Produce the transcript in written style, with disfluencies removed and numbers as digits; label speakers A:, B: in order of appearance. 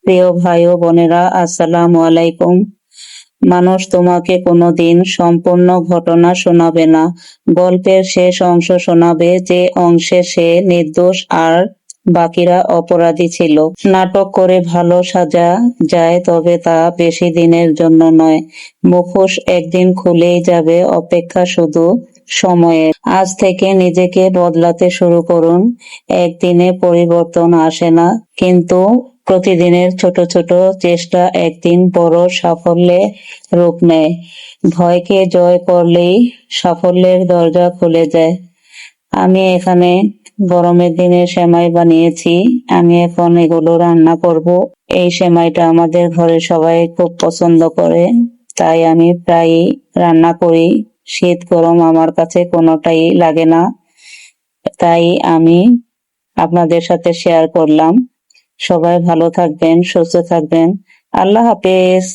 A: প্রিয় ভাই ও বোনেরা, আসসালামু আলাইকুম। মানুষ তোমাকে কোনোদিন সম্পূর্ণ ঘটনা শোনাবে না। গল্পের শেষ অংশ শোনাবে, যে অংশে সে নির্দোষ আর বাকিরা অপরাধী ছিল। নাটক করে ভালো সাজা যায়, তবে তা বেশি দিনের জন্য নয়। মুখোশ একদিন খুলেই যাবে, অপেক্ষা শুধু সময়ের। আজ থেকে নিজেকে বদলাতে শুরু করুন। একদিনে পরিবর্তন আসে না, কিন্তু প্রতিদিনের ছোট ছোট চেষ্টা একদিন বড় সাফল্যে রূপ নেয়। ভয়কে জয় করলেই সাফল্যের দরজা খুলে যায়। আমি এখানে গরমের দিনে সেমাই বানিয়েছি। আমি এখন এগুলো রান্না করব। এই সেমাইটা আমাদের ঘরে সবাই খুব পছন্দ করে, তাই আমি প্রায়ই রান্না করি। শীত গরম আমার কাছে কোনোটাই লাগে না, তাই আমি আপনাদের সাথে শেয়ার করলাম। সবাই ভালো থাকবেন, সুস্থ থাকবেন। আল্লাহ হাফেজ।